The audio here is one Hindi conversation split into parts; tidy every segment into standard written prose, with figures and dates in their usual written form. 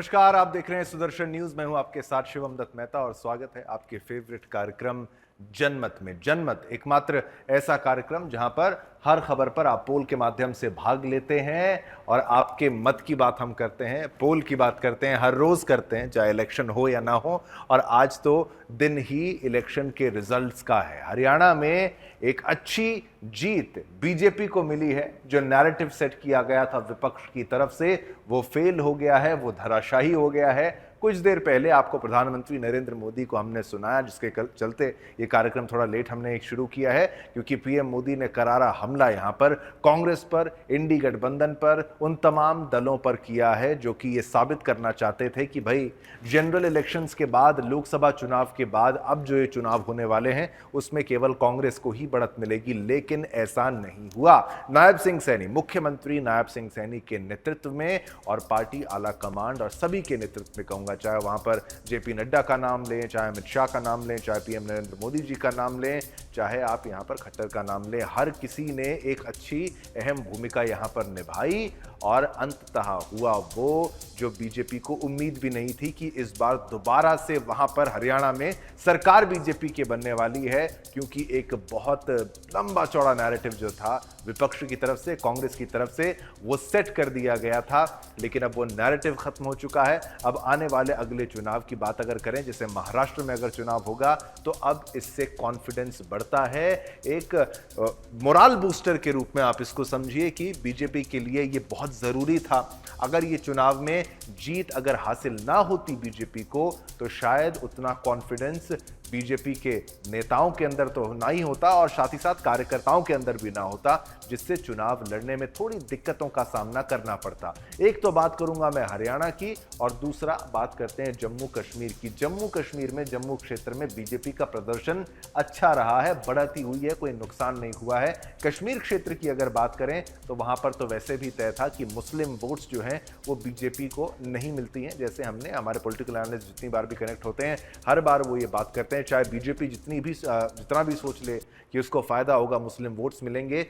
नमस्कार, आप देख रहे हैं सुदर्शन न्यूज। मैं हूं आपके साथ शिवम दत्त मेहता और स्वागत है आपके फेवरेट कार्यक्रम जनमत में। जनमत एकमात्र ऐसा कार्यक्रम जहां पर हर खबर पर आप पोल के माध्यम से भाग लेते हैं और आपके मत की बात हम करते हैं, पोल की बात करते हैं, हर रोज करते हैं, चाहे इलेक्शन हो या ना हो। और आज तो दिन ही इलेक्शन के रिजल्ट्स का है। हरियाणा में एक अच्छी जीत बीजेपी को मिली है। जो नैरेटिव सेट किया गया था विपक्ष की तरफ से वो फेल हो गया है, वो धराशायी हो गया है। कुछ देर पहले आपको प्रधानमंत्री नरेंद्र मोदी को हमने सुनाया, जिसके चलते ये कार्यक्रम थोड़ा लेट हमने शुरू किया है, क्योंकि पीएम मोदी ने करारा हमला यहां पर कांग्रेस पर, इंडी गठबंधन पर, उन तमाम दलों पर किया है जो कि ये साबित करना चाहते थे कि भाई जनरल इलेक्शंस के बाद, लोकसभा चुनाव के बाद अब जो ये चुनाव होने वाले हैं उसमें केवल कांग्रेस को ही बढ़त मिलेगी। लेकिन ऐसा नहीं हुआ। नायब सिंह सैनी, मुख्यमंत्री नायब सिंह सैनी के नेतृत्व में और पार्टी आला कमांड और सभी के नेतृत्व में कहूंगा, चाहे वहां पर जेपी नड्डा का नाम लें, चाहे अमित शाह का नाम लें, चाहे पीएम नरेंद्र मोदी जी का नाम लें, चाहे आप यहां पर खट्टर का नाम लें, हर किसी ने एक अच्छी अहम भूमिका यहां पर निभाई। और अंततः हुआ वो जो बीजेपी को उम्मीद भी नहीं थी कि इस बार दोबारा से वहां पर हरियाणा में सरकार बीजेपी की बनने वाली है, क्योंकि एक बहुत लंबा चौड़ा नैरेटिव जो था विपक्ष की तरफ से, कांग्रेस की तरफ से, वो सेट कर दिया गया था। लेकिन अब वो नैरेटिव खत्म हो चुका है। अब आने वाले अगले चुनाव की बात अगर करें, जैसे महाराष्ट्र में अगर चुनाव होगा, तो अब इससे कॉन्फिडेंस बढ़ता है। एक मोरल बूस्टर के रूप में आप इसको समझिए कि बीजेपी के लिए ये बहुत जरूरी था। अगर ये चुनाव में जीत अगर हासिल ना होती बीजेपी को, तो शायद उतना कॉन्फिडेंस बीजेपी के नेताओं के अंदर तो ना ही होता और साथ ही साथ कार्यकर्ताओं के अंदर भी ना होता, जिससे चुनाव लड़ने में थोड़ी दिक्कतों का सामना करना पड़ता। एक तो बात करूंगा मैं हरियाणा की, और दूसरा बात करते हैं जम्मू कश्मीर की। जम्मू कश्मीर में, जम्मू क्षेत्र में बीजेपी का प्रदर्शन अच्छा रहा है, बढ़ती हुई है, कोई नुकसान नहीं हुआ है। कश्मीर क्षेत्र की अगर बात करें तो वहां पर तो वैसे भी तय था कि मुस्लिम वोट्स जो हैं वो बीजेपी को नहीं मिलती हैं। जैसे हमने, हमारे पॉलिटिकल एनालिस्ट जितनी बार भी कनेक्ट होते हैं, हर बार वो ये बात करते हैं, चाहे बीजेपी जितना भी सोच ले कि उसको फायदा होगा, मुस्लिम वोट्स मिलेंगे।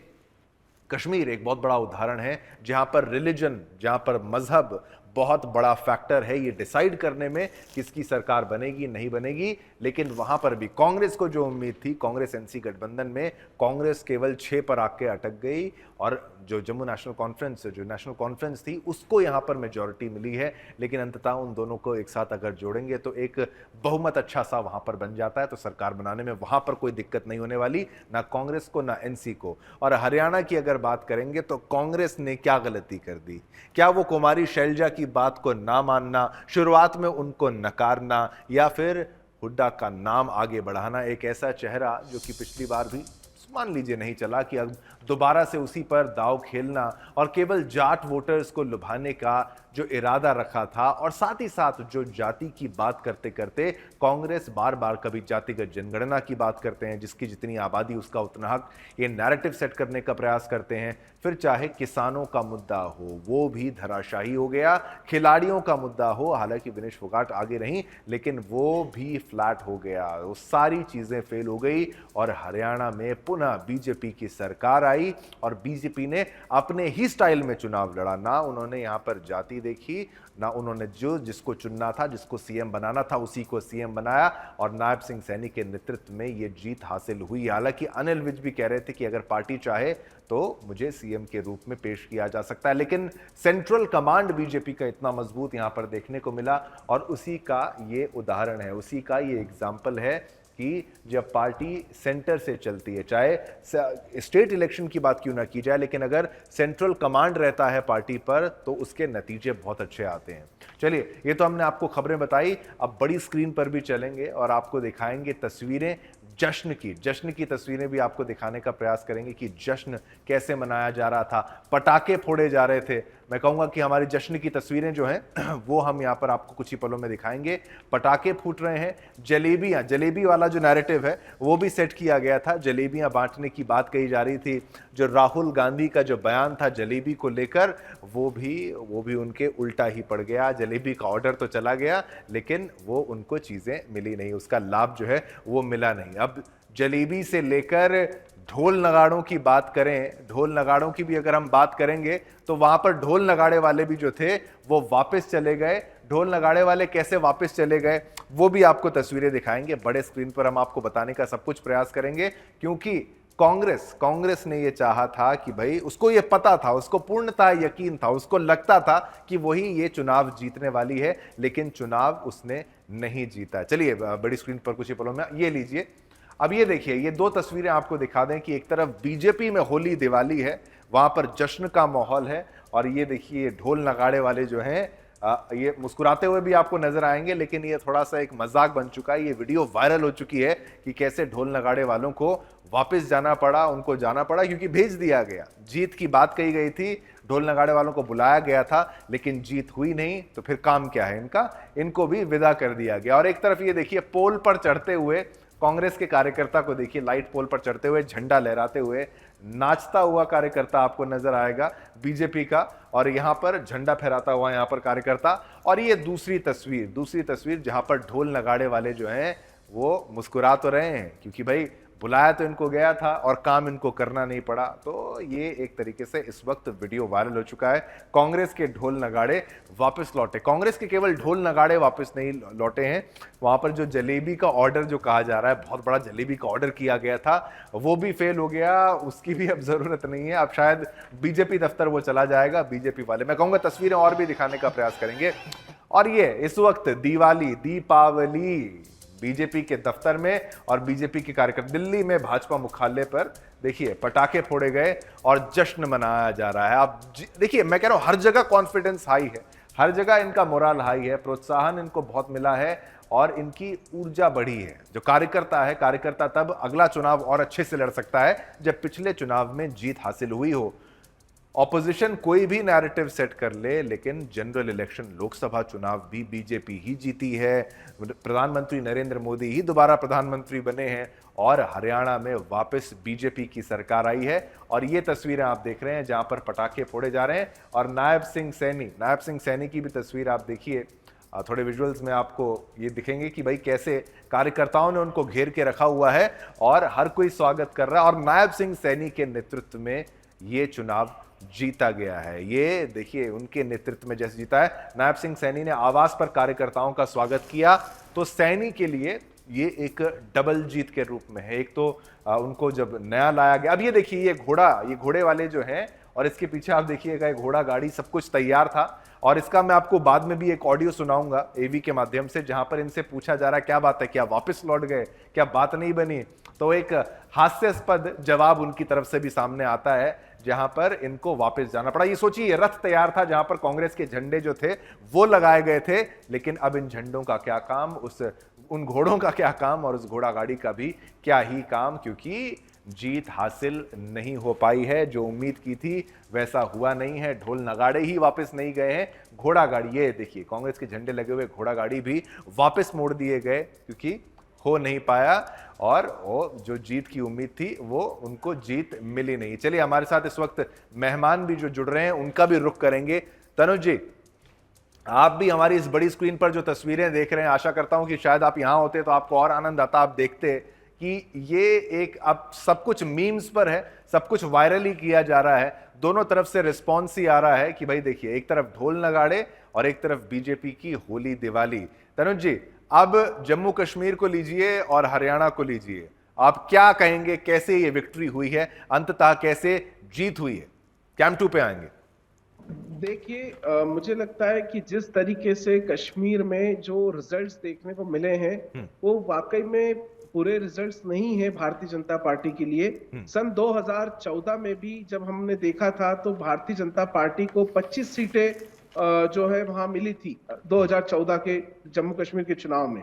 कश्मीर एक बहुत बड़ा उदाहरण है जहां पर रिलीजन, जहां पर मजहब बहुत बड़ा फैक्टर है ये डिसाइड करने में किसकी सरकार बनेगी नहीं बनेगी। लेकिन वहां पर भी कांग्रेस को जो उम्मीद थी, कांग्रेस एनसी गठबंधन में कांग्रेस केवल 6 पर आके अटक गई, और जो जम्मू नेशनल कॉन्फ्रेंस, जो नेशनल कॉन्फ्रेंस थी, उसको यहां पर मेजॉरिटी मिली है। लेकिन अंततः उन दोनों को एक साथ अगर जोड़ेंगे तो एक बहुमत अच्छा सा वहां पर बन जाता है, तो सरकार बनाने में वहां पर कोई दिक्कत नहीं होने वाली, ना कांग्रेस को ना एनसी को। और हरियाणा की अगर बात करेंगे तो कांग्रेस ने क्या गलती कर दी? क्या वो कुमारी शैलजा की बात को ना मानना, शुरुआत में उनको नकारना, या फिर हुड्डा का नाम आगे बढ़ाना, एक ऐसा चेहरा जो कि पिछली बार भी मान लीजिए नहीं चला, कि अब दोबारा से उसी पर दांव खेलना और केवल जाट वोटर्स को लुभाने का जो इरादा रखा था, और साथ ही साथ जो जाति की बात करते करते कांग्रेस बार बार कभी जातिगत जनगणना की बात करते हैं, जिसकी जितनी आबादी उसका उतना हक, ये नैरेटिव सेट करने का प्रयास करते हैं। फिर चाहे किसानों का मुद्दा हो, वो भी धराशायी हो गया। खिलाड़ियों का मुद्दा हो, हालांकि विनेश फोगाट आगे रही, लेकिन वो भी फ्लैट हो गया। वो सारी चीजें फेल हो गई और हरियाणा में पुनः बीजेपी की सरकार आई, और बीजेपी ने अपने ही स्टाइल में चुनाव लड़ा। ना उन्होंने यहां पर जाति देखी, ना उन्होंने जिसको चुनना था, जिसको सीएम बनाना था, उसी को सीएम बनाया, और नायब सिंह सैनी के नेतृत्व में ये जीत हासिल हुई। हालांकि अनिल विज भी कह रहे थे कि अगर पार्टी चाहे तो मुझे सीएम के रूप में पेश किया जा सकता है। लेकिन सेंट्रल कमांड बीजेपी का इतना मजबूत यहां पर देखने को मिला, और उसी का ये उदाहरण है, उसी का ये एग्जाम्पल है कि जब पार्टी सेंटर से चलती है, चाहे स्टेट इलेक्शन की बात क्यों ना की जाए, लेकिन अगर सेंट्रल कमांड रहता है पार्टी पर तो उसके नतीजे बहुत अच्छे आते हैं। चलिए, ये तो हमने आपको खबरें बताई, अब बड़ी स्क्रीन पर भी चलेंगे और आपको दिखाएंगे तस्वीरें जश्न की तस्वीरें भी आपको दिखाने का प्रयास करेंगे कि जश्न कैसे मनाया जा रहा था। पटाखे फोड़े जा रहे थे। मैं कहूंगा कि हमारी जश्न की तस्वीरें जो हैं वो हम यहाँ पर आपको कुछ ही पलों में दिखाएंगे। पटाखे फूट रहे हैं, जलेबी वाला जो नैरेटिव है वो भी सेट किया गया था। जलेबियां बांटने की बात कही जा रही थी। जो राहुल गांधी का जो बयान था जलेबी को लेकर, वो भी उनके उल्टा ही पड़ गया। जलेबी का ऑर्डर तो चला गया, लेकिन वो उनको चीजें मिली नहीं, उसका लाभ जो है वो मिला नहीं। अब जलेबी से लेकर ढोल नगाड़ों की बात करें, ढोल नगाड़ों की भी अगर हम बात करेंगे तो वहां पर ढोल नगाड़े वाले भी जो थे वो वापस चले गए। ढोल नगाड़े वाले कैसे वापस चले गए, वो भी आपको तस्वीरें दिखाएंगे। बड़े स्क्रीन पर हम आपको बताने का सब कुछ प्रयास करेंगे, क्योंकि कांग्रेस ने ये चाहा था कि भाई, उसको ये पता था, उसको पूर्णतः यकीन था, उसको लगता था कि वही ये चुनाव जीतने वाली है, लेकिन चुनाव उसने नहीं जीता। चलिए बड़ी स्क्रीन पर कुछ ही पलों में ये लीजिए। अब ये देखिए, ये दो तस्वीरें आपको दिखा दें कि एक तरफ बीजेपी में होली दिवाली है, वहां पर जश्न का माहौल है, और ये देखिए ढोल नगाड़े वाले जो हैं ये मुस्कुराते हुए भी आपको नजर आएंगे, लेकिन ये थोड़ा सा एक मजाक बन चुका है। ये वीडियो वायरल हो चुकी है कि कैसे ढोल नगाड़े वालों को वापस जाना पड़ा, उनको जाना पड़ा क्योंकि भेज दिया गया। जीत की बात कही गई थी, ढोल नगाड़े वालों को बुलाया गया था, लेकिन जीत हुई नहीं, तो फिर काम क्या है इनका, इनको भी विदा कर दिया गया। और एक तरफ ये देखिए, पोल पर चढ़ते हुए कांग्रेस के कार्यकर्ता को देखिए, लाइट पोल पर चढ़ते हुए, झंडा लहराते हुए, नाचता हुआ कार्यकर्ता आपको नजर आएगा बीजेपी का, और यहां पर झंडा फहराता हुआ यहां पर कार्यकर्ता। और ये दूसरी तस्वीर जहां पर ढोल नगाड़े वाले जो हैं वो मुस्कुरा तो रहे हैं, क्योंकि भाई बुलाया तो इनको गया था और काम इनको करना नहीं पड़ा। तो ये एक तरीके से इस वक्त वीडियो वायरल हो चुका है। कांग्रेस के ढोल नगाड़े वापस लौटे। कांग्रेस के केवल ढोल नगाड़े वापस नहीं लौटे हैं, वहां पर जो जलेबी का ऑर्डर जो कहा जा रहा है, बहुत बड़ा जलेबी का ऑर्डर किया गया था, वो भी फेल हो गया, उसकी भी अब जरूरत नहीं है। अब शायद बीजेपी दफ्तर वो चला जाएगा, बीजेपी वाले, मैं कहूंगा तस्वीरें और भी दिखाने का प्रयास करेंगे। और ये इस वक्त दीपावली बीजेपी के दफ्तर में और बीजेपी के कार्यकर्ता, दिल्ली में भाजपा मुख्यालय पर देखिए पटाखे फोड़े गए और जश्न मनाया जा रहा है। आप देखिए, मैं कह रहा हूं हर जगह कॉन्फिडेंस हाई है, हर जगह इनका मोरल हाई है, प्रोत्साहन इनको बहुत मिला है और इनकी ऊर्जा बढ़ी है। जो कार्यकर्ता तब अगला चुनाव और अच्छे से लड़ सकता है जब पिछले चुनाव में जीत हासिल हुई हो। ऑपोजिशन कोई भी नैरेटिव सेट कर ले, लेकिन जनरल इलेक्शन लोकसभा चुनाव भी बीजेपी ही जीती है। प्रधानमंत्री नरेंद्र मोदी ही दोबारा प्रधानमंत्री बने हैं और हरियाणा में वापस बीजेपी की सरकार आई है। और ये तस्वीरें आप देख रहे हैं जहां पर पटाखे फोड़े जा रहे हैं। और नायब सिंह सैनी की भी तस्वीर आप देखिए, थोड़े विजुअल्स में आपको ये दिखेंगे कि भाई कैसे कार्यकर्ताओं ने उनको घेर के रखा हुआ है और हर कोई स्वागत कर रहा है। और नायब सिंह सैनी के नेतृत्व में ये चुनाव जीता गया है। ये देखिए, उनके नेतृत्व में जैसे जीता है। नायब सिंह सैनी ने आवास पर कार्यकर्ताओं का स्वागत किया, तो सैनी के लिए ये एक डबल जीत के रूप में है। एक तो उनको जब नया लाया गया, अब ये देखिए, ये घोड़े वाले जो हैं, और इसके पीछे आप देखिएगा एक घोड़ा गाड़ी, सब कुछ तैयार था। और इसका मैं आपको बाद में भी एक ऑडियो सुनाऊंगा एवी के माध्यम से, जहां पर इनसे पूछा जा रहा है क्या बात है, क्या वापस लौट गए, क्या बात नहीं बनी। तो एक हास्यास्पद जवाब उनकी तरफ से भी सामने आता है, जहां पर इनको वापस जाना पड़ा। ये सोचिए, रथ तैयार था जहां पर कांग्रेस के झंडे जो थे वो लगाए गए थे, लेकिन अब इन झंडों का क्या काम, उन घोड़ों का क्या काम, और उस घोड़ा गाड़ी का भी क्या ही काम, क्योंकि जीत हासिल नहीं हो पाई है। जो उम्मीद की थी वैसा हुआ नहीं है। ढोल नगाड़े ही वापस नहीं गए हैं, घोड़ा गाड़ी, ये देखिए कांग्रेस के झंडे लगे हुए घोड़ा गाड़ी भी वापस मोड़ दिए गए, क्योंकि हो नहीं पाया और वो जो जीत की उम्मीद थी वो उनको जीत मिली नहीं। चलिए, हमारे साथ इस वक्त मेहमान भी जो जुड़ रहे हैं उनका भी रुख करेंगे। तनुज जी, आप भी हमारी इस बड़ी स्क्रीन पर जो तस्वीरें देख रहे हैं, आशा करता हूं कि शायद आप यहां होते तो आपको और आनंद आता। आप देखते कि ये एक, अब सब कुछ मीम्स पर है, सब कुछ वायरल ही किया जा रहा है, दोनों तरफ से रिस्पॉन्स ही आ रहा है कि भाई देखिए, एक तरफ ढोल नगाड़े और एक तरफ बीजेपी की होली दिवाली। तनुज जी, अब जम्मू कश्मीर को लीजिए और हरियाणा को लीजिए, आप क्या कहेंगे, कैसे ये विक्ट्री हुई है, अंततः कैसे जीत हुई है? कैंप 2 पे आएंगे। देखिए, मुझे लगता है कि जिस तरीके से कश्मीर में जो रिजल्ट्स देखने को मिले हैं वो वाकई में पूरे रिजल्ट्स नहीं है भारतीय जनता पार्टी के लिए। सन 2014 में भी जब हमने देखा था तो भारतीय जनता पार्टी को 25 सीटें जो है वहां मिली थी 2014 के जम्मू कश्मीर के चुनाव में।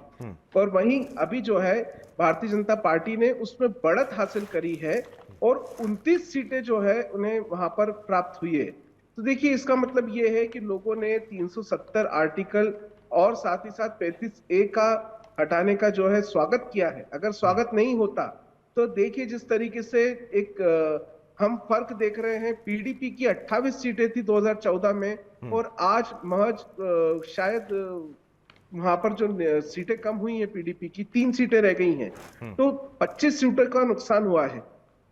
और वहीं अभी जो है भारतीय जनता पार्टी ने उसमें बढ़त हासिल करी है और 29 सीटें जो है उन्हें वहां पर प्राप्त हुई है। तो देखिए, इसका मतलब ये है कि लोगों ने 370 आर्टिकल और साथ ही साथ 35A का हटाने का जो है स्वागत किया है। अगर स्वागत नहीं होता तो देखिए जिस तरीके से एक हम फर्क देख रहे हैं, पीडीपी की 28 सीटें थी 2014 में और आज महज शायद वहां पर जो सीटें कम हुई हैं पीडीपी की 3 सीटें रह गई हैं, तो 25 सीटों का नुकसान हुआ है।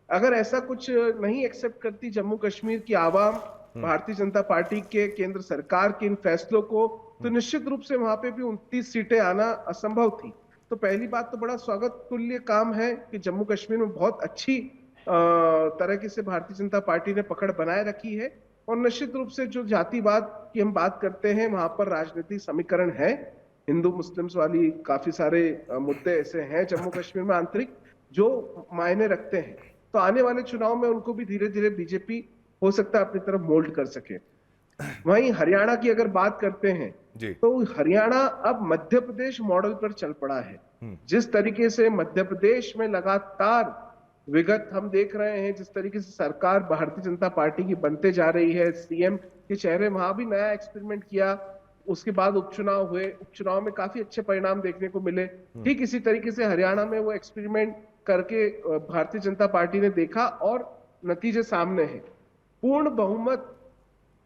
अगर ऐसा कुछ नहीं एक्सेप्ट करती जम्मू कश्मीर की आवाम भारतीय जनता पार्टी के केंद्र सरकार के इन फैसलों को, तो निश्चित रूप से वहां पे भी 29 सीटें आना असंभव थी। तो पहली बात तो बड़ा स्वागत तुल्य काम है कि जम्मू कश्मीर में बहुत अच्छी तरह से भारतीय जनता पार्टी ने पकड़ बनाए रखी है। और निश्चित रूप से जो जातिवाद की हम बात करते हैं, वहां पर राजनीतिक समीकरण है, हिंदू मुस्लिम्स वाली काफी सारे मुद्दे ऐसे हैं जम्मू कश्मीर में आंतरिक जो मायने रखते हैं। तो आने वाले चुनाव में उनको भी धीरे धीरे बीजेपी हो सकता है अपनी तरफ मोल्ड कर सके। वहीं हरियाणा की अगर बात करते हैं जी। तो हरियाणा अब मध्य प्रदेश मॉडल पर चल पड़ा है। जिस तरीके से मध्य प्रदेश में लगातार विगत हम देख रहे हैं, जिस तरीके से सरकार भारतीय जनता पार्टी की बनते जा रही है, सीएम के चेहरे वहां भी नया एक्सपेरिमेंट किया, उसके बाद उपचुनाव हुए, उपचुनाव में काफी अच्छे परिणाम देखने को मिले। ठीक इसी तरीके से हरियाणा में वो एक्सपेरिमेंट करके भारतीय जनता पार्टी ने देखा और नतीजे सामने हैं। पूर्ण बहुमत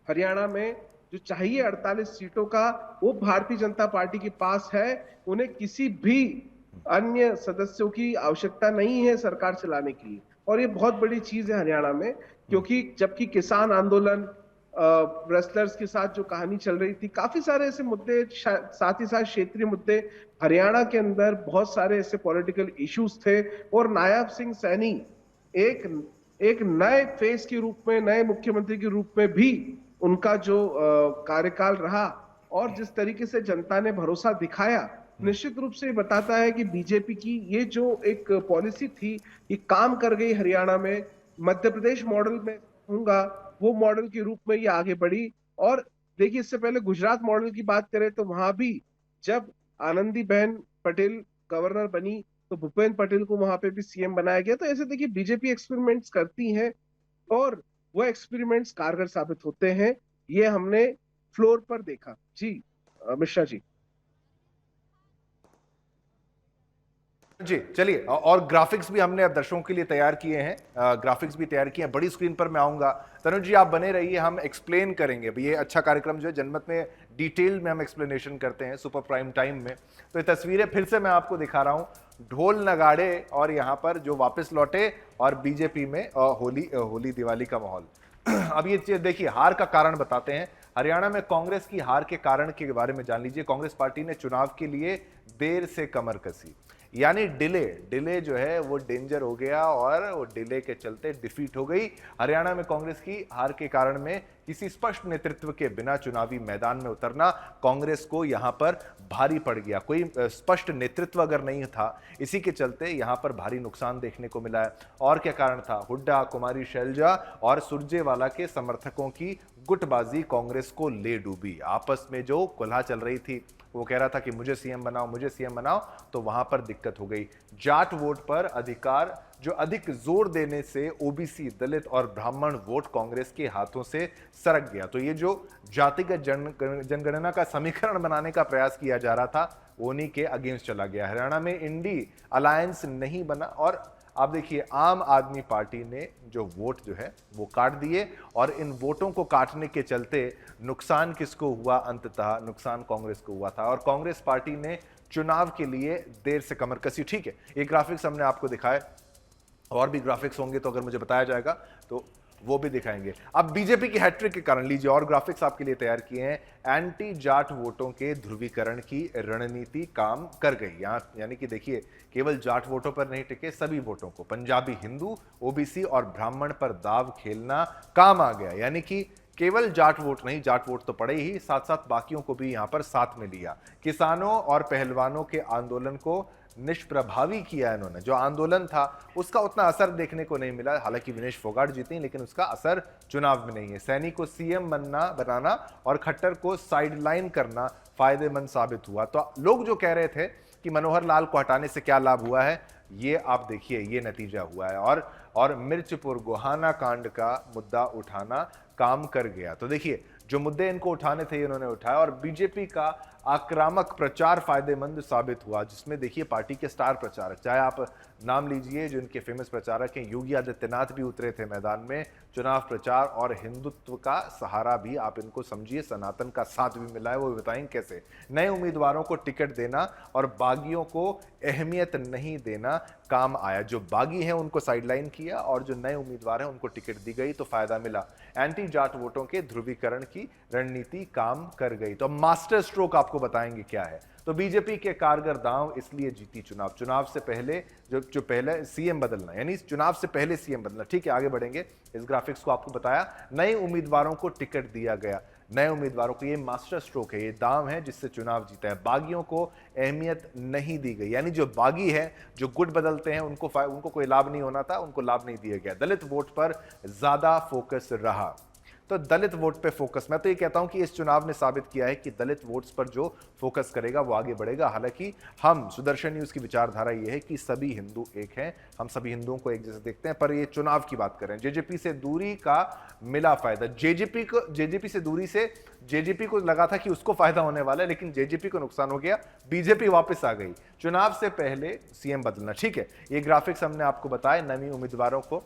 हरियाणा में जो चाहिए 48 सीटों का, वो भारतीय जनता पार्टी के पास है। उन्हें किसी भी अन्य सदस्यों की आवश्यकता नहीं है सरकार चलाने के लिए, और ये बहुत बड़ी चीज है हरियाणा में। क्योंकि जबकि किसान आंदोलन, रेसलर्स के साथ जो कहानी चल रही थी, काफी सारे ऐसे मुद्दे, साथ ही साथ क्षेत्रीय मुद्दे, हरियाणा के अंदर बहुत सारे ऐसे पॉलिटिकल इश्यूज थे। और नायब सिंह सैनी एक नए फेस के रूप में, नए मुख्यमंत्री के रूप में भी उनका जो कार्यकाल रहा और जिस तरीके से जनता ने भरोसा दिखाया, निश्चित रूप से बताता है कि बीजेपी की ये जो एक पॉलिसी थी, ये काम कर गई हरियाणा में। मध्य प्रदेश मॉडल में होगा, वो मॉडल के रूप में ये आगे बढ़ी। और देखिए, इससे पहले गुजरात मॉडल की बात करें तो वहां भी जब आनंदीबेन पटेल गवर्नर बनी तो भूपेंद्र पटेल को वहां पे भी सीएम बनाया गया। तो ऐसे देखिए, बीजेपी एक्सपेरिमेंट्स करती है और वो एक्सपेरिमेंट्स कारगर साबित होते हैं। ये हमने फ्लोर पर देखा। जी मिश्रा जी। जी चलिए, और ग्राफिक्स भी हमने अब दर्शकों के लिए तैयार किए हैं, ग्राफिक्स भी तैयार किए हैं, बड़ी स्क्रीन पर मैं आऊंगा। तनुज जी आप बने रहिए, हम एक्सप्लेन करेंगे। ये अच्छा कार्यक्रम जो है जनमत में डिटेल में हम एक्सप्लेनेशन करते हैं सुपर प्राइम टाइम में। तो ये तस्वीरें फिर से मैं आपको दिखा रहा हूं, ढोल नगाड़े और यहाँ पर जो वापस लौटे और बीजेपी में होली दिवाली का माहौल। अब ये चीज देखिए, हार का कारण बताते हैं। हरियाणा में कांग्रेस की हार के कारण के बारे में जान लीजिए। कांग्रेस पार्टी ने चुनाव के लिए देर से कमर कसी, यानी डिले जो है वो डेंजर हो गया और वो डिले के चलते डिफीट हो गई। हरियाणा में कांग्रेस की हार के कारण में किसी स्पष्ट नेतृत्व के बिना चुनावी मैदान में उतरना कांग्रेस को यहां पर भारी पड़ गया। कोई स्पष्ट नेतृत्व अगर नहीं था, इसी के चलते यहां पर भारी नुकसान देखने को मिला है। और क्या कारण था? हुड्डा, कुमारी शैलजा और सुरजेवाला के समर्थकों की गुटबाजी कांग्रेस को ले डूबी। आपस में जो कुल्हा चल रही थी, वो कह रहा था कि मुझे सीएम बनाओ, मुझे सीएम बनाओ, तो वहां पर दिक्कत हो गई। जाट वोट पर अधिकार जो अधिक जोर देने से ओबीसी, दलित और ब्राह्मण वोट कांग्रेस के हाथों से सरक गया। तो ये जो जातिगत जनगणना का समीकरण बनाने का प्रयास किया जा रहा था, उन्हीं के अगेंस्ट चला गया। हरियाणा में इंडी अलायंस नहीं बना और आप देखिए, आम आदमी पार्टी ने जो वोट जो है वो काट दिए और इन वोटों को काटने के चलते नुकसान किसको हुआ? अंततः नुकसान कांग्रेस को हुआ था और कांग्रेस पार्टी ने चुनाव के लिए देर से कमर कसी। ठीक है, ये ग्राफिक्स हमने आपको दिखाए, और भी ग्राफिक्स होंगे तो अगर मुझे बताया जाएगा तो वो भी दिखाएंगे। अब बीजेपी की हैट्रिक के कारण लीजिए और ग्राफिक्स आपके लिए तैयार किए हैं। एंटी जाट वोटों के ध्रुवीकरण की रणनीति काम कर गई। यानी कि देखिए, केवल जाट वोटों पर नहीं टिके, सभी वोटों को, पंजाबी हिंदू, ओबीसी और ब्राह्मण पर दाव खेलना काम आ गया। यानी कि केवल जाट वोट नहीं, जाट वोट तो पड़े ही, साथ साथ बाकियों को भी यहां पर साथ में लिया। किसानों और पहलवानों के आंदोलन को निष्प्रभावी किया इन्होंने। जो आंदोलन था उसका उतना असर देखने को नहीं मिला। हालांकि विनेश फोगाट जीते, लेकिन उसका असर चुनाव में नहीं है। सैनी को सीएम बनाना और खट्टर को साइडलाइन करना फायदेमंद साबित हुआ। तो लोग जो कह रहे थे कि मनोहर लाल को हटाने से क्या लाभ हुआ है, ये आप देखिए, ये नतीजा हुआ है। और मिर्चपुर गोहाना कांड का मुद्दा उठाना काम कर गया। तो देखिए, जो मुद्दे इनको उठाने थे इन्होंने उठाया और बीजेपी का आक्रामक प्रचार फायदेमंद साबित हुआ, जिसमें देखिए पार्टी के स्टार प्रचारक, चाहे आप नाम लीजिए जो इनके फेमस प्रचारक हैं, योगी आदित्यनाथ भी उतरे थे मैदान में चुनाव प्रचार, और हिंदुत्व का सहारा भी आप इनको समझिए, सनातन का साथ भी मिला है, वो बताएंगे कैसे। नए उम्मीदवारों को टिकट देना और बागियों को अहमियत नहीं देना काम आया, जो बागी हैं उनको साइडलाइन किया और जो नए उम्मीदवार हैं उनको टिकट दी गई तो फायदा मिला। एंटी जाट वोटों के ध्रुवीकरण की रणनीति काम कर गई। तो मास्टर स्ट्रोक आपको बताएंगे क्या है। तो बीजेपी के कारगर दांव इसलिए जीती चुनाव से पहले जो पहले सीएम बदलना, यानी चुनाव से पहले सीएम बदलना। ठीक है, आगे बढ़ेंगे। इस ग्राफिक्स को आपको बताया, नए उम्मीदवारों को टिकट दिया गया, नए उम्मीदवारों को, ये मास्टर स्ट्रोक है, ये दांव है जिससे चुनाव जीता है। बागियों को अहमियत नहीं दी गई, यानी जो बागी है, जो गुट बदलते हैं, उनको कोई लाभ नहीं होना था, उनको लाभ नहीं दिया गया। दलित वोट पर ज्यादा फोकस रहा, तो दलित वोट पे फोकस, मैं तो ये कहता हूं कि इस चुनाव ने साबित किया है कि दलित वोट्स पर जो फोकस करेगा वो आगे बढ़ेगा। हालांकि हम सुदर्शन न्यूज की विचारधारा ये है कि सभी हिंदू एक हैं, हम सभी हिंदुओं को एक जैसे देखते हैं, पर ये चुनाव की बात करें, जेजेपी से दूरी का मिला फायदा। जेजेपी से दूरी से जेजेपी को लगा था कि उसको फायदा होने वाला है, लेकिन जेजेपी को नुकसान हो गया, बीजेपी वापस आ गई। चुनाव से पहले सीएम बदलना, ठीक है, ये ग्राफिक्स हमने आपको बताए नवी उम्मीदवारों को।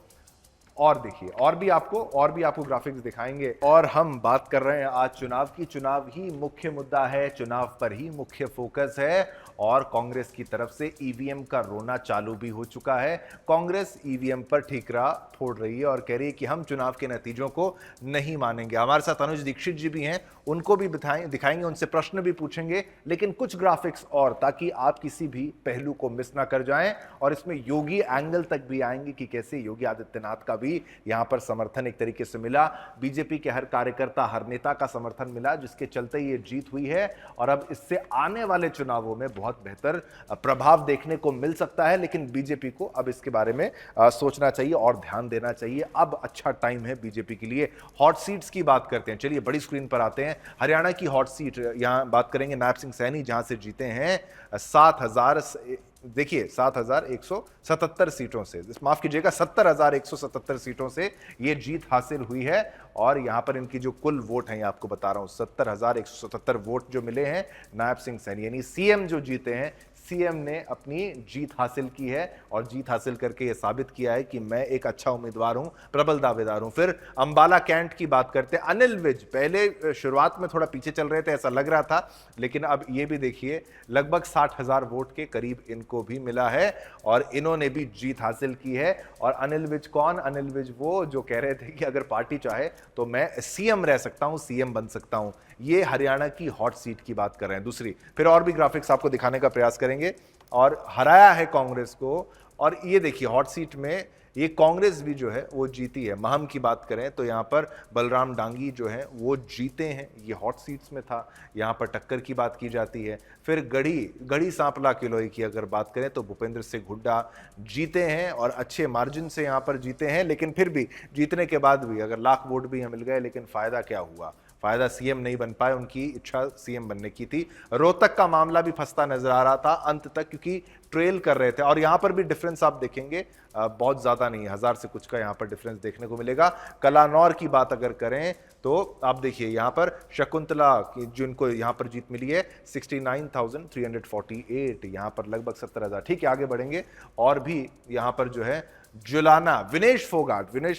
और देखिए, और भी आपको ग्राफिक्स दिखाएंगे। और हम बात कर रहे हैं आज चुनाव की, चुनाव ही मुख्य मुद्दा है, चुनाव पर ही मुख्य फोकस है। और कांग्रेस की तरफ से ईवीएम का रोना चालू भी हो चुका है। कांग्रेस ईवीएम पर ठीकरा फोड़ रही है और कह रही है कि हम चुनाव के नतीजों को नहीं मानेंगे। हमारे साथ अनुज दीक्षित जी भी हैं, उनको भी दिखाएंगे, उनसे प्रश्न भी पूछेंगे, लेकिन कुछ ग्राफिक्स और, ताकि आप किसी भी पहलू को मिस ना कर जाएं। और इसमें योगी एंगल तक भी आएंगे कि कैसे योगी आदित्यनाथ का भी यहां पर समर्थन एक तरीके से मिला, बीजेपी के हर कार्यकर्ता, हर नेता का समर्थन मिला, जिसके चलते ये जीत हुई है। और अब इससे आने वाले चुनावों में बहुत बेहतर प्रभाव देखने को मिल सकता है। लेकिन बीजेपी को अब इसके बारे में सोचना चाहिए और ध्यान देना चाहिए। अब अच्छा टाइम है बीजेपी के लिए। हॉट सीट्स की बात करते हैं, चलिए बड़ी स्क्रीन पर आते हैं। हरियाणा की हॉट सीट, यहां बात करेंगे नायब सिंह सैनी, जहां से जीते हैं 7,177 सीटों से, माफ कीजिएगा 70,177 सीटों से ये जीत हासिल हुई है। और यहां पर इनकी जो कुल वोट है, आपको बता रहा हूं, 70,177 वोट जो मिले हैं नायब सिंह सैनी, यानी सीएम जो जीते हैं, सीएम ने अपनी जीत हासिल की है। और जीत हासिल करके यह साबित किया है कि मैं एक अच्छा उम्मीदवार हूं, प्रबल दावेदार हूं। फिर अंबाला कैंट की बात करते हैं। अनिल विज पहले शुरुआत में थोड़ा पीछे चल रहे थे, ऐसा लग रहा था, लेकिन अब ये भी देखिए लगभग 60,000 वोट के करीब इनको भी मिला है और इन्होंने भी जीत हासिल की है। और अनिल विज कौन? अनिल विज वो जो कह रहे थे कि अगर पार्टी चाहे तो मैं सीएम रह सकता हूं, सीएम बन सकता हूं। ये हरियाणा की हॉट सीट की बात कर रहे हैं। दूसरी, फिर और भी ग्राफिक्स आपको दिखाने का प्रयास करेंगे। और हराया है कांग्रेस को, और ये देखिए हॉट सीट में ये कांग्रेस भी जो है वो जीती है। महम की बात करें तो यहाँ पर बलराम डांगी जो है वो जीते हैं, ये हॉट सीट्स में था। यहाँ पर टक्कर की बात की जाती है। फिर गढ़ी सांपला किलोई की अगर बात करें तो भूपेंद्र सिंह हुड्डा जीते हैं और अच्छे मार्जिन से यहाँ पर जीते हैं। लेकिन फिर भी जीतने के बाद भी अगर लाख वोट भी यहाँ मिल गए, लेकिन फायदा क्या हुआ? फायदा सीएम नहीं बन पाए, उनकी इच्छा सीएम बनने की थी। रोहतक का मामला भी फंसता नजर आ रहा था अंत तक, क्योंकि ट्रेल कर रहे थे। और यहां पर भी डिफरेंस आप देखेंगे बहुत ज्यादा नहीं है, 1000 से कुछ का यहां पर डिफरेंस देखने को मिलेगा। कलानौर की बात अगर करें तो आप देखिए यहां पर शकुंतला की जिनको यहां पर जीत मिली है 69,348, यहां पर लगभग 70,000। ठीक है, आगे बढ़ेंगे। और भी यहां पर जो है जुलाना, विनेश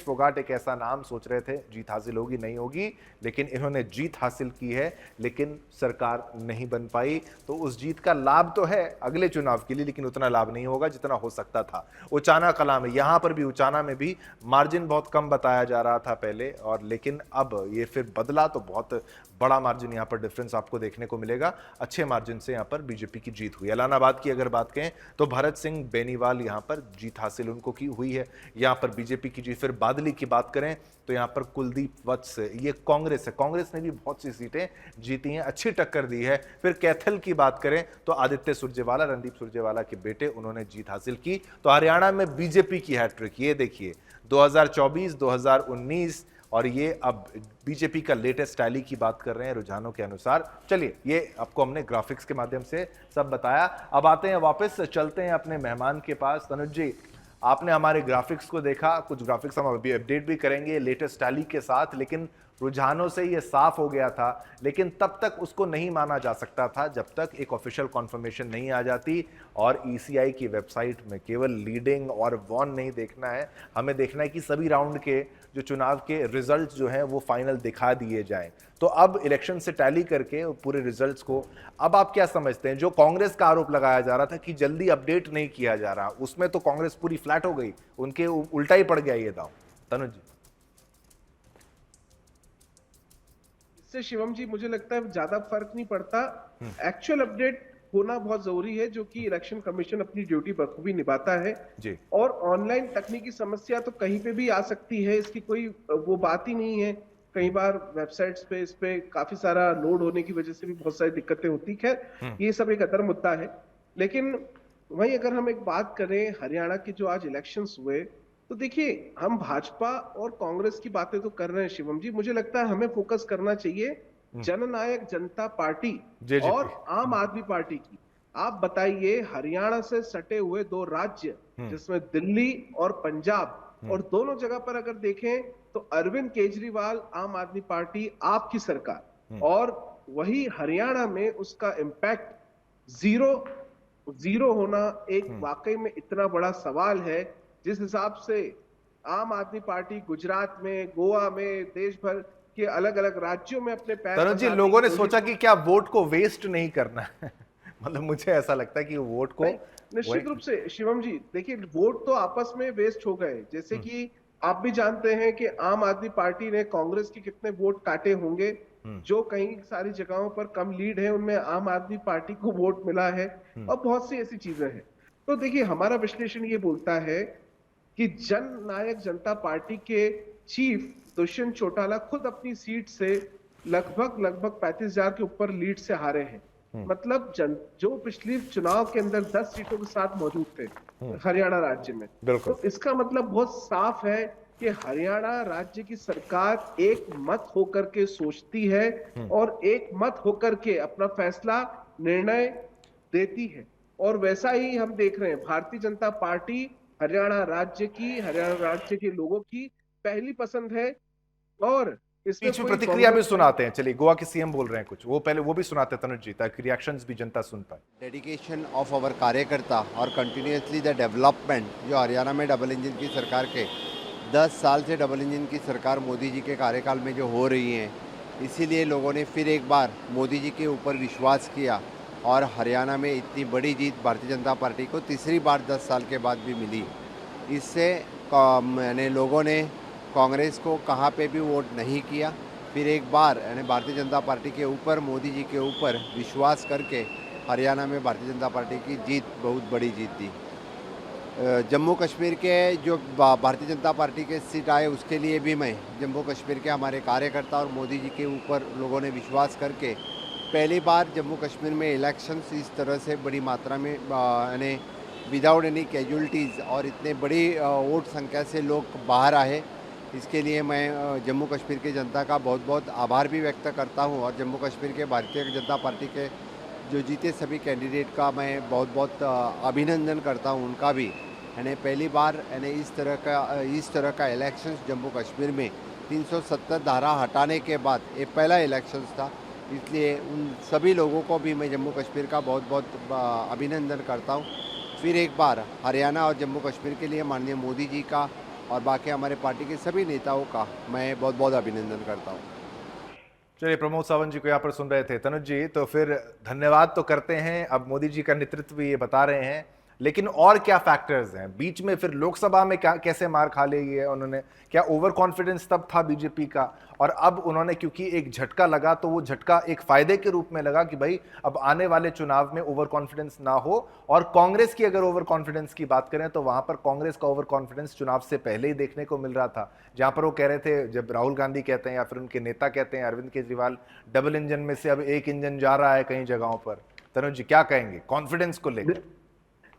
फोगाट एक ऐसा नाम, सोच रहे थे जीत हासिल होगी, नहीं होगी, लेकिन इन्होंने जीत हासिल की है, लेकिन सरकार नहीं बन पाई। तो उस जीत का लाभ तो है अगले चुनाव के लिए, लेकिन उतना लाभ नहीं होगा जितना हो सकता था। उचाना कला में, यहां पर भी उचाना में भी मार्जिन बहुत कम बताया जा रहा था पहले, और लेकिन अब ये फिर बदला तो बहुत बड़ा मार्जिन यहां पर डिफरेंस आपको देखने को मिलेगा। अच्छे मार्जिन से यहां पर बीजेपी की जीत हुई। एलानाबाद की अगर बात करें तो भरत सिंह बेनीवाल यहां पर जीत हासिल उनको की हुई है, यहां पर बीजेपी की जीत। फिर बादली की बात करें तो यहां पर कुलदीप वत्स, ये कांग्रेस है, कांग्रेस ने भी बहुत सी सीटें जीती हैं, अच्छी टक्कर दी है। फिर कैथल की बात करें तो आदित्य सुरजेवाला, रणदीप सुरजेवाला के बेटे, उन्होंने जीत हासिल की। तो हरियाणा में बीजेपी की हैट्रिक, ये देखिए 2024, 2019, और ये अब बीजेपी का लेटेस्ट टैली की बात कर रहे हैं रुझानों के अनुसार। चलिए, ये आपको हमने ग्राफिक्स के माध्यम से सब बताया। अब आते हैं वापस, चलते हैं अपने मेहमान के पास। तनुज जी, आपने हमारे ग्राफिक्स को देखा, कुछ ग्राफिक्स हम अभी अपडेट भी करेंगे लेटेस्ट टैली के साथ, लेकिन रुझानों से ये साफ हो गया था, लेकिन तब तक उसको नहीं माना जा सकता था जब तक एक ऑफिशियल कॉन्फर्मेशन नहीं आ जाती। और ईसीआई की वेबसाइट में केवल लीडिंग और वॉन नहीं देखना है, हमें देखना है कि सभी राउंड के जो चुनाव के रिजल्ट जो हैं वो फाइनल दिखा दिए जाएं। तो अब इलेक्शन से टैली करके पूरे रिजल्ट्स को अब आप क्या समझते हैं? जो कांग्रेस का आरोप लगाया जा रहा था कि जल्दी अपडेट नहीं किया जा रहा, उसमें तो कांग्रेस पूरी फ्लैट हो गई, उनके उल्टा ही पड़ गया ये दांव। तनुज जी। इससे शिवम जी मुझे लगता है ज्यादा फर्क नहीं पड़ता। एक्चुअल अपडेट होना बहुत जरूरी है, जो कि इलेक्शन कमीशन अपनी ड्यूटी बखूबी निभाता है जी। और ऑनलाइन तकनीकी समस्या तो कहीं पे भी आ सकती है, इसकी कोई वो बात ही नहीं है। कई बार वेबसाइट्स पे इस पे काफी सारा लोड होने की वजह से भी बहुत सारी दिक्कतें होती। खैर ये सब एक अदर मुद्दा है। लेकिन वहीं अगर हम एक बात करें हरियाणा के जो आज इलेक्शंस हुए, तो देखिए हम भाजपा और कांग्रेस की बातें तो कर रहे हैं शिवम जी, मुझे लगता है हमें फोकस करना चाहिए जननायक जनता पार्टी जेजेपी। और आम आदमी पार्टी की। आप बताइए, हरियाणा से सटे हुए दो राज्य जिसमें दिल्ली और पंजाब, और दोनों जगह पर अगर देखें तो अरविंद केजरीवाल आम आदमी पार्टी आपकी सरकार, और वही हरियाणा में उसका इंपैक्ट जीरो होना एक वाकई में इतना बड़ा सवाल है। जिस हिसाब से आम आदमी पार्टी गुजरात में, गोवा में, देश भर के अलग अलग राज्यों में अपने पैर तनुज जी, आजादी लोगों ने की सोचा कि क्या वोट को वेस्ट नहीं करना है मतलब मुझे ऐसा लगता है कि वोट को निश्चित रूप से शिवम जी, देखिए वोट तो आपस में वेस्ट हो गए। जैसे कि आप भी जानते हैं कि आम आदमी पार्टी ने कांग्रेस के कितने वोट काटे होंगे, जो कई सारी जगहों पर कम लीड है उनमें आम आदमी पार्टी को वोट मिला है, और बहुत सी ऐसी चीजें हैं। तो देखिए हमारा विश्लेषण ये बोलता है कि जन नायक जनता पार्टी के चीफ दुष्यंत चौटाला खुद अपनी सीट से लगभग 35,000 के ऊपर लीड से हारे हैं। मतलब जो पिछली चुनाव के अंदर 10 सीटों के साथ मौजूद थे हरियाणा राज्य में, तो इसका मतलब बहुत साफ है कि हरियाणा राज्य की सरकार एक मत होकर के सोचती है और एक मत होकर के अपना फैसला, निर्णय देती है। और वैसा ही हम देख रहे हैं, भारतीय जनता पार्टी हरियाणा राज्य के लोगों की पहली पसंद है। और इसमें बीच में कोई प्रतिक्रिया भी सुनाते हैं, चलिए गोवा के सीएम बोल रहे हैं कुछ, वो पहले वो भी सुनाते हैं तनुज जी, ताकि रिएक्शंस भी जनता सुन पाए। डेडिकेशन ऑफ आवर कार्यकर्ता और कंटिन्यूसली द डेवलपमेंट जो हरियाणा में डबल इंजन की सरकार के 10 साल से डबल इंजन की सरकार मोदी जी के कार्यकाल में जो हो रही है, इसीलिए लोगों ने फिर एक बार मोदी जी के ऊपर विश्वास किया और हरियाणा में इतनी बड़ी जीत भारतीय जनता पार्टी को तीसरी बार 10 साल के बाद भी मिली। इससे मैंने लोगों ने कांग्रेस को कहाँ पे भी वोट नहीं किया, फिर एक बार यानी भारतीय जनता पार्टी के ऊपर, मोदी जी के ऊपर विश्वास करके हरियाणा में भारतीय जनता पार्टी की जीत बहुत बड़ी जीत थी। जम्मू कश्मीर के जो भारतीय जनता पार्टी के सीट आए उसके लिए भी मैं जम्मू कश्मीर के हमारे कार्यकर्ता और मोदी जी के ऊपर लोगों ने विश्वास करके पहली बार जम्मू कश्मीर में इलेक्शंस इस तरह से बड़ी मात्रा में यानी विदाउट एनी कैजुअलिटीज़ और इतने बड़ी वोट संख्या से लोग बाहर आए, इसके लिए मैं जम्मू कश्मीर की जनता का बहुत बहुत आभार भी व्यक्त करता हूं और जम्मू कश्मीर के भारतीय जनता पार्टी के जो जीते सभी कैंडिडेट का मैं बहुत बहुत अभिनंदन करता हूं, उनका भी। यानी पहली बार यानी इस तरह का इलेक्शन जम्मू कश्मीर में 370 धारा हटाने के बाद ये पहला इलेक्शन था, इसलिए उन सभी लोगों को भी मैं जम्मू कश्मीर का बहुत बहुत अभिनंदन करता हूँ। फिर एक बार हरियाणा और जम्मू कश्मीर के लिए माननीय मोदी जी का और बाकी हमारे पार्टी के सभी नेताओं का मैं बहुत बहुत अभिनंदन करता हूँ। चलिए, प्रमोद सावंत जी को यहाँ पर सुन रहे थे तनुज जी, तो फिर धन्यवाद तो करते हैं, अब मोदी जी का नेतृत्व ये बता रहे हैं, लेकिन और क्या फैक्टर्स हैं बीच में? फिर लोकसभा में क्या कैसे मार खा ली है उन्होंने? क्या ओवर कॉन्फिडेंस तब था बीजेपी का, और अब उन्होंने क्योंकि एक झटका लगा तो वो झटका एक फायदे के रूप में लगा कि भाई अब आने वाले चुनाव में ओवर कॉन्फिडेंस ना हो। और कांग्रेस की अगर ओवर कॉन्फिडेंस की बात करें तो वहां पर कांग्रेस का ओवर कॉन्फिडेंस चुनाव से पहले ही देखने को मिल रहा था, जहां पर वो कह रहे थे, जब राहुल गांधी कहते हैं या फिर उनके नेता कहते हैं अरविंद केजरीवाल, डबल इंजन में से अब एक इंजन जा रहा है कई जगहों पर। तनुज जी क्या कहेंगे कॉन्फिडेंस को लेकर?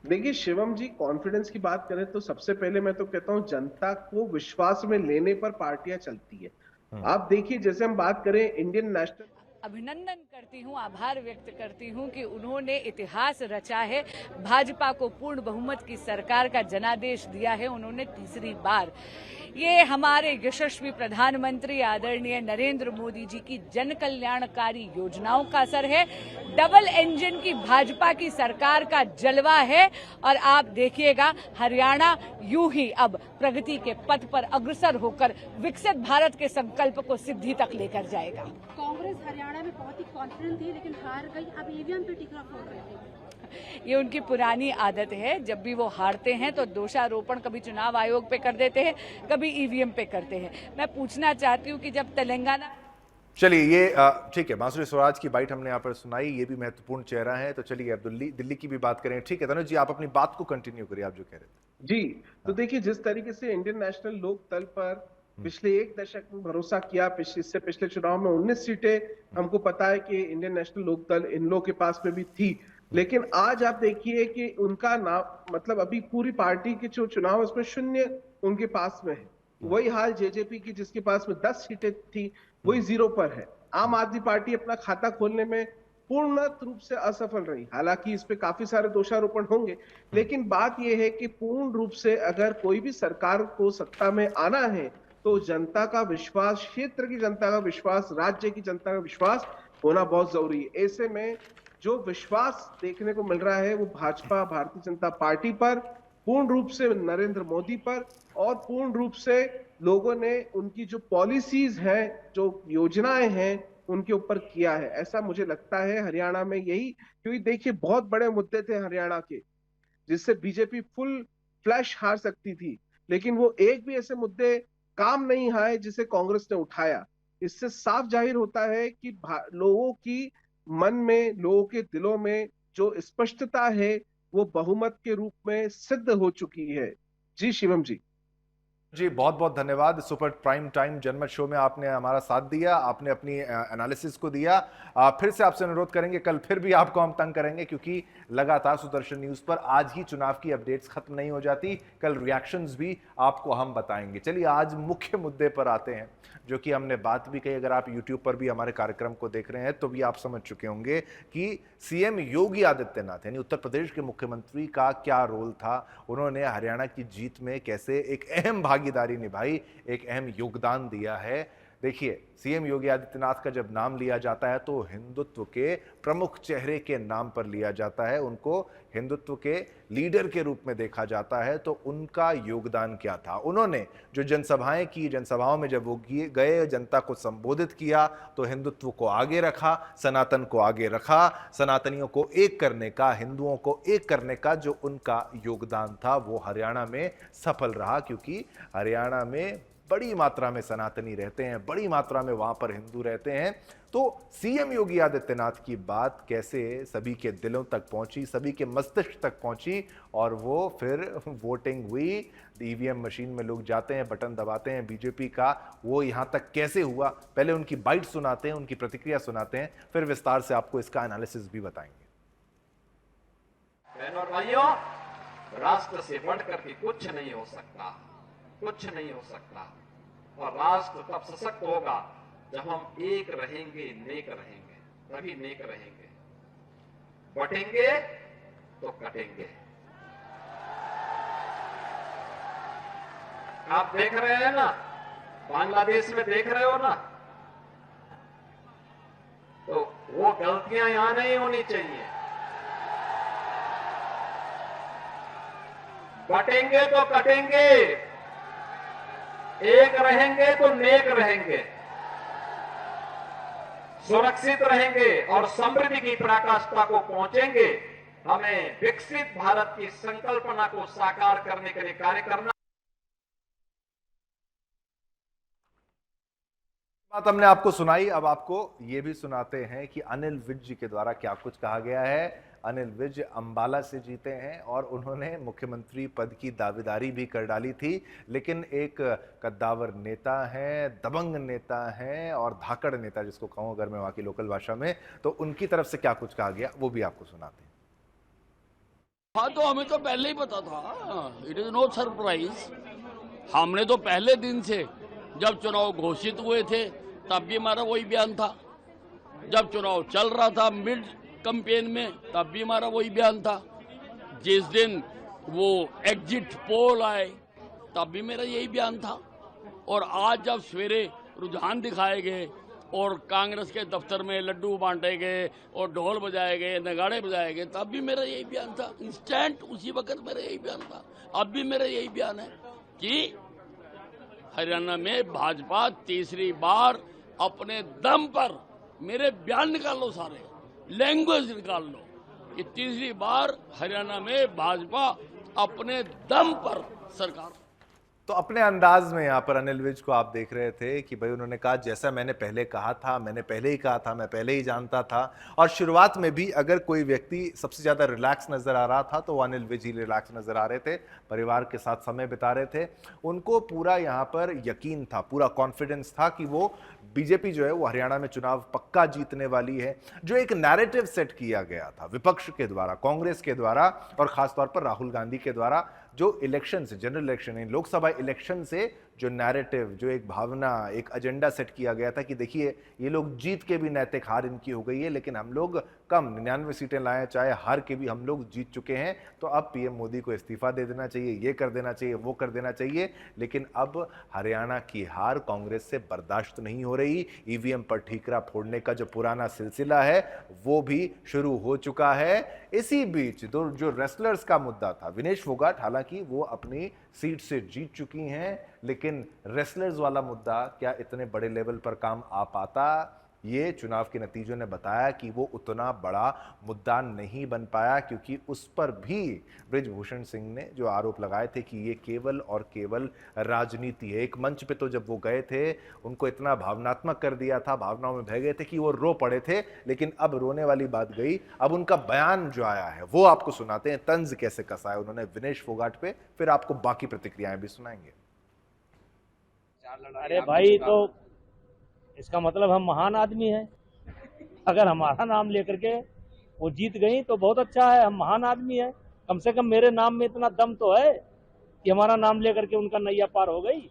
देखिए शिवम जी, कॉन्फिडेंस की बात करें तो सबसे पहले मैं तो कहता हूं जनता को विश्वास में लेने पर पार्टियां चलती है। आप देखिए, जैसे हम बात करें इंडियन नेशनल, अभिनंदन कर करती हूँ, आभार व्यक्त करती हूँ कि उन्होंने इतिहास रचा है। भाजपा को पूर्ण बहुमत की सरकार का जनादेश दिया है उन्होंने तीसरी बार। ये हमारे यशस्वी प्रधानमंत्री आदरणीय नरेंद्र मोदी जी की जन कल्याणकारी योजनाओं का असर है। डबल इंजन की भाजपा की सरकार का जलवा है और आप देखिएगा हरियाणा यूं ही अब प्रगति के पथ पर अग्रसर होकर विकसित भारत के संकल्प को सिद्धि तक लेकर जाएगा। कांग्रेस हरियाणा में बहुत ही कॉन्फिडेंट थी लेकिन हार गई, अब ईवीएम पे टिकरा फोड़ रहे थे। ये उनकी पुरानी आदत है, जब भी वो हारते हैं तो दोषारोपण कभी चुनाव आयोग पे कर देते हैं, कभी ईवीएम पे करते हैं। मैं पूछना चाहती हूँ कि जब तेलंगाना चलिए ये ठीक है, बांसुरी स्वराज की बाइट हमने यहाँ पर सुनाई, ये भी महत्वपूर्ण चेहरा है। तो चलिए अब दिल्ली की भी बात करें। ठीक है तनुज जी, आप अपनी बात को कंटिन्यू करिए, आप जो कह रहे थे। जी, तो देखिए जिस तरीके से इंडियन नेशनल लोकदल पर पिछले एक दशक में भरोसा किया, पिछले चुनाव में 19 सीटें हमको पता है कि इंडियन नेशनल लोकदल इन लोगों के पास में भी थी, लेकिन आज आप देखिए कि उनका नाम मतलब अभी पूरी पार्टी के जो चुनाव है उसमें 0 उनके पास में है। वही हाल जेजेपी की जिसके पास में 10 सीटें थी, वही 0 पर है। आम आदमी पार्टी अपना खाता खोलने में पूर्ण रूप से असफल रही। हालांकि इस पे काफी सारे दोषारोपण होंगे, लेकिन बात यह है कि पूर्ण रूप से अगर कोई भी सरकार को सत्ता में आना है तो जनता का विश्वास, क्षेत्र की जनता का विश्वास, राज्य की जनता का विश्वास होना बहुत जरूरी है। ऐसे में जो विश्वास देखने को मिल रहा है वो भाजपा, भारतीय जनता पार्टी पर, पूर्ण रूप से नरेंद्र मोदी पर, और पूर्ण रूप से लोगों ने उनकी जो पॉलिसीज हैं, जो योजनाएं हैं, उनके ऊपर किया है। ऐसा मुझे लगता है हरियाणा में यही, क्योंकि देखिए बहुत बड़े मुद्दे थे हरियाणा के जिससे बीजेपी फुल फ्लैश हार सकती थी, लेकिन वो एक भी ऐसे मुद्दे काम नहीं आए जिसे कांग्रेस ने उठाया। इससे साफ जाहिर होता है कि लोगों की मन में, लोगों के दिलों में जो स्पष्टता है वो बहुमत के रूप में सिद्ध हो चुकी है। जी शिवम जी। जी बहुत बहुत धन्यवाद। सुपर प्राइम टाइम जनमत शो में आपने हमारा साथ दिया, आपने अपनी एनालिसिस को दिया। फिर से आपसे अनुरोध करेंगे, कल फिर भी आपको हम तंग करेंगे, क्योंकि लगातार सुदर्शन न्यूज पर आज ही चुनाव की अपडेट्स खत्म नहीं हो जाती, कल रिएक्शंस भी आपको हम बताएंगे। चलिए आज मुख्य मुद्दे पर आते हैं, जो कि हमने बात भी कही। अगर आप यूट्यूब पर भी हमारे कार्यक्रम को देख रहे हैं तो भी आप समझ चुके होंगे कि सीएम योगी आदित्यनाथ यानी उत्तर प्रदेश के मुख्यमंत्री का क्या रोल था। उन्होंने हरियाणा की जीत में कैसे एक अहम भागीदारी निभाई, एक अहम योगदान दिया है। देखिए सीएम योगी आदित्यनाथ का जब नाम लिया जाता है तो हिंदुत्व के प्रमुख चेहरे के नाम पर लिया जाता है, उनको हिंदुत्व के लीडर के रूप में देखा जाता है। तो उनका योगदान क्या था? उन्होंने जो जनसभाएं की, जनसभाओं में जब वो गए, जनता को संबोधित किया तो हिंदुत्व को आगे रखा, सनातन को आगे रखा, सनातनियों को एक करने का, हिंदुओं को एक करने का जो उनका योगदान था वो हरियाणा में सफल रहा। क्योंकि हरियाणा में बड़ी मात्रा में सनातनी रहते हैं, बड़ी मात्रा में वहां पर हिंदू रहते हैं। तो सीएम योगी आदित्यनाथ की बात कैसे सभी के दिलों तक पहुंची, सभी के मस्तिष्क तक पहुंची, और वो फिर वोटिंग हुई। ईवीएम मशीन में लोग जाते हैं, बटन दबाते हैं बीजेपी का, वो यहां तक कैसे हुआ, पहले उनकी बाइट सुनाते हैं, उनकी प्रतिक्रिया सुनाते हैं, फिर विस्तार से आपको इसका एनालिसिस भी बताएंगे। बहनों और भाइयों, राष्ट्र से बढ़कर के कुछ नहीं हो सकता, कुछ नहीं हो सकता। और राष्ट्र तब सशक्त होगा जब हम एक रहेंगे, नेक रहेंगे, तभी नेक रहेंगे। बटेंगे तो कटेंगे। आप देख रहे हैं ना, बांग्लादेश में देख रहे हो ना, तो वो गलतियां यहां नहीं होनी चाहिए। बटेंगे तो कटेंगे, एक रहेंगे तो नेक रहेंगे, सुरक्षित रहेंगे और समृद्धि की पराकाष्ठा को पहुंचेंगे। हमें विकसित भारत की संकल्पना को साकार करने के लिए कार्य करना। बात हमने आपको सुनाई, अब आपको ये भी सुनाते हैं कि अनिल विज जी के द्वारा क्या कुछ कहा गया है। अनिल विज अंबाला से जीते हैं और उन्होंने मुख्यमंत्री पद की दावेदारी भी कर डाली थी, लेकिन एक कद्दावर नेता हैं, दबंग नेता हैं और धाकड़ नेता जिसको कहूं अगर मैं वहां की लोकल भाषा में, तो उनकी तरफ से क्या कुछ कहा गया वो भी आपको सुनाते हैं। हाँ, तो हमें तो पहले ही पता था, इट इज नो सरप्राइज। हमने तो पहले दिन से जब चुनाव घोषित हुए थे तब भी हमारा वही बयान था जब चुनाव चल रहा था मिड कैंपेन में तब भी हमारा वही बयान था, जिस दिन वो एग्जिट पोल आए तब भी मेरा यही बयान था, और आज जब सवेरे रुझान दिखाए गए और कांग्रेस के दफ्तर में लड्डू बांटे गए और ढोल बजाए गए, नगाड़े बजाए गए, तब भी मेरा यही बयान था। इंस्टेंट उसी वक्त मेरा यही बयान था। अब भी मेरा यही बयान है कि हरियाणा में भाजपा तीसरी बार अपने दम पर, मेरे बयान निकाल लो, सारे लैंग्वेज निकाल लो, कि तीसरी बार हरियाणा में भाजपा अपने दम पर सरकार। तो अपने अंदाज में यहाँ पर अनिल विज को आप देख रहे थे कि भाई उन्होंने कहा जैसा मैंने पहले कहा था, मैंने पहले ही कहा था, मैं पहले ही जानता था। और शुरुआत में भी अगर कोई व्यक्ति सबसे ज्यादा रिलैक्स नजर आ रहा था तो वो अनिल विज ही रिलैक्स नजर आ रहे थे, परिवार के साथ समय बिता रहे थे। उनको पूरा यहाँ पर यकीन था, पूरा कॉन्फिडेंस था कि वो बीजेपी जो है वो हरियाणा में चुनाव पक्का जीतने वाली है। जो एक नैरेटिव सेट किया गया था विपक्ष के द्वारा, कांग्रेस के द्वारा और खासतौर पर राहुल गांधी के द्वारा, जो इलेक्शन से, जनरल इलेक्शन है, लोकसभा इलेक्शन से जो नैरेटिव, जो एक भावना, एक एजेंडा सेट किया गया था कि देखिए ये लोग जीत के भी नैतिक हार इनकी हो गई है, लेकिन हम लोग कम 99 सीटें लाए, चाहे हार के भी हम लोग जीत चुके हैं, तो अब पीएम मोदी को इस्तीफा दे देना चाहिए, ये कर देना चाहिए, वो कर देना चाहिए। लेकिन अब हरियाणा की हार कांग्रेस से बर्दाश्त नहीं हो रही। ईवीएम पर ठीकरा फोड़ने का जो पुराना सिलसिला है वो भी शुरू हो चुका है। इसी बीच जो रेसलर्स का मुद्दा था, विनेश फोगाट हालांकि वो अपनी सीट से जीत चुकी हैं, लेकिन रेसलर्स वाला मुद्दा क्या इतने बड़े लेवल पर काम आ पाता? ये चुनाव के नतीजों ने बताया कि वो उतना बड़ा मुद्दा नहीं बन पाया, क्योंकि उस पर भी बृजभूषण सिंह ने जो आरोप लगाए थे कि ये केवल और केवल राजनीति है। एक मंच पे तो जब वो गए थे उनको इतना भावनात्मक कर दिया था, भावनाओं में बह गए थे कि वो रो पड़े थे, लेकिन अब रोने वाली बात गई। अब उनका बयान जो आया है वो आपको सुनाते हैं, तंज कैसे कसा है उन्होंने विनेश फोगाट पे, फिर आपको बाकी प्रतिक्रियाएं भी सुनाएंगे। अरे भाई, तो इसका मतलब हम महान आदमी हैं। अगर हमारा नाम लेकर के वो जीत गई तो बहुत अच्छा है, हम महान आदमी हैं। कम से कम मेरे नाम में इतना दम तो है कि हमारा नाम लेकर के उनका नैया पार हो गई।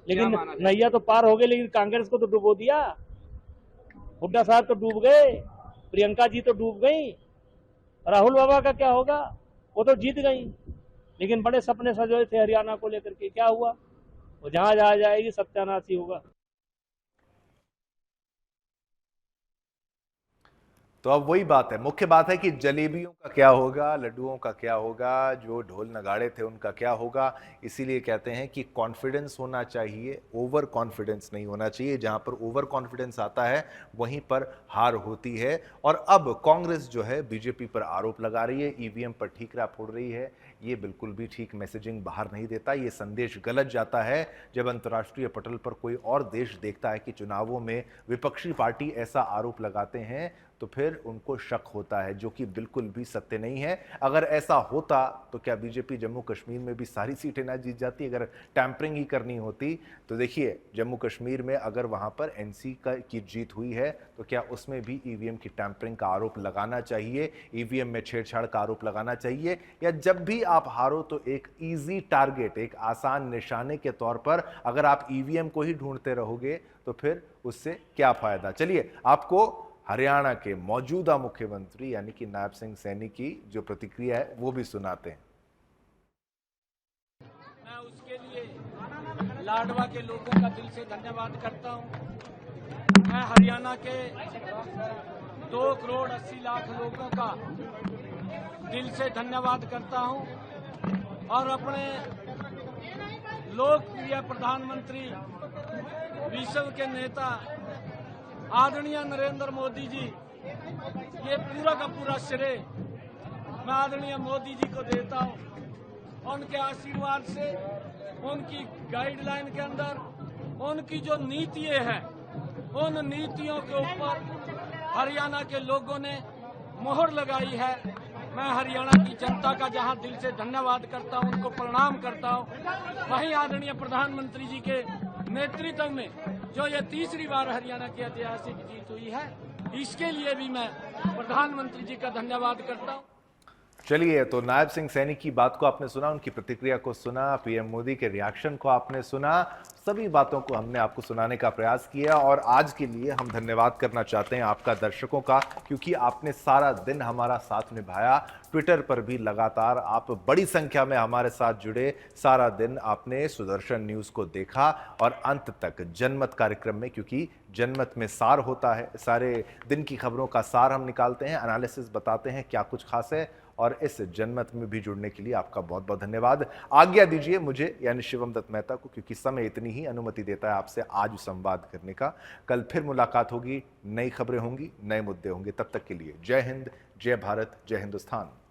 लेकिन नैया तो पार हो गई, लेकिन कांग्रेस को तो डुबो दिया। हुड्डा साहब तो डूब गए, प्रियंका जी तो डूब गई, राहुल बाबा का क्या होगा? वो तो जीत गई, लेकिन बड़े सपने सजोए थे हरियाणा को लेकर के, क्या हुआ? वो जहां जहां जाएगी सत्यानाश ही होगा। तो अब वही बात है, मुख्य बात है कि जलेबियों का क्या होगा, लड्डुओं का क्या होगा, जो ढोल नगाड़े थे उनका क्या होगा। इसीलिए कहते हैं कि कॉन्फिडेंस होना चाहिए, ओवर कॉन्फिडेंस नहीं होना चाहिए। जहां पर ओवर कॉन्फिडेंस आता है वहीं पर हार होती है। और अब कांग्रेस जो है बीजेपी पर आरोप लगा रही है, ईवीएम पर ठीकरा फोड़ रही है। ये बिल्कुल भी ठीक मैसेजिंग बाहर नहीं देता, ये संदेश गलत जाता है। जब अंतर्राष्ट्रीय पटल पर कोई और देश देखता है कि चुनावों में विपक्षी पार्टी ऐसा आरोप लगाते हैं तो फिर उनको शक होता है, जो कि बिल्कुल भी सत्य नहीं है। अगर ऐसा होता तो क्या बीजेपी जम्मू कश्मीर में भी सारी सीटें ना जीत जाती? अगर टैंपरिंग ही करनी होती तो देखिए, जम्मू कश्मीर में अगर वहां पर एनसी की जीत हुई है तो क्या उसमें भी ईवीएम की टैंपरिंग का आरोप लगाना चाहिए, ईवीएम में छेड़छाड़ का आरोप लगाना चाहिए? या जब भी आप हारो तो एक ईजी टारगेट, एक आसान निशाने के तौर पर अगर आप ईवीएम को ही ढूंढते रहोगे तो फिर उससे क्या फायदा? चलिए आपको हरियाणा के मौजूदा मुख्यमंत्री यानी कि नायब सिंह सैनी की जो प्रतिक्रिया है वो भी सुनाते हैं। मैं उसके लिए लाडवा के लोगों का दिल से धन्यवाद करता हूं। मैं हरियाणा के 2 करोड़ 80 लाख लोगों का दिल से धन्यवाद करता हूं और अपने लोकप्रिय प्रधानमंत्री, विश्व के नेता आदरणीय नरेंद्र मोदी जी, ये पूरा का पूरा श्रेय मैं आदरणीय मोदी जी को देता हूं। उनके आशीर्वाद से, उनकी गाइडलाइन के अंदर, उनकी जो नीतियां हैं, उन नीतियों के ऊपर हरियाणा के लोगों ने मोहर लगाई है। मैं हरियाणा की जनता का जहां दिल से धन्यवाद करता हूं, उनको प्रणाम करता हूं, वहीं आदरणीय प्रधानमंत्री जी के नेतृत्व में जो ये तीसरी बार हरियाणा की ऐतिहासिक जीत हुई है, इसके लिए भी मैं प्रधानमंत्री जी का धन्यवाद करता हूं। चलिए, तो नायब सिंह सैनी की बात को आपने सुना, उनकी प्रतिक्रिया को सुना, पीएम मोदी के रिएक्शन को आपने सुना, सभी बातों को हमने आपको सुनाने का प्रयास किया। और आज के लिए हम धन्यवाद करना चाहते हैं आपका, दर्शकों का, क्योंकि आपने सारा दिन हमारा साथ निभाया। ट्विटर पर भी लगातार आप बड़ी संख्या में हमारे साथ जुड़े, सारा दिन आपने सुदर्शन न्यूज़ को देखा और अंत तक जनमत कार्यक्रम में, क्योंकि जनमत में सार होता है, सारे दिन की खबरों का सार हम निकालते हैं, एनालिसिस बताते हैं क्या कुछ खास है। और इस जनमत में भी जुड़ने के लिए आपका बहुत बहुत धन्यवाद। आज्ञा दीजिए मुझे यानी शिवम दत्त मेहता को, क्योंकि समय इतनी ही अनुमति देता है आपसे आज संवाद करने का। कल फिर मुलाकात होगी, नई खबरें होंगी, नए मुद्दे होंगे। तब तक के लिए जय हिंद, जय भारत, जय हिंदुस्तान।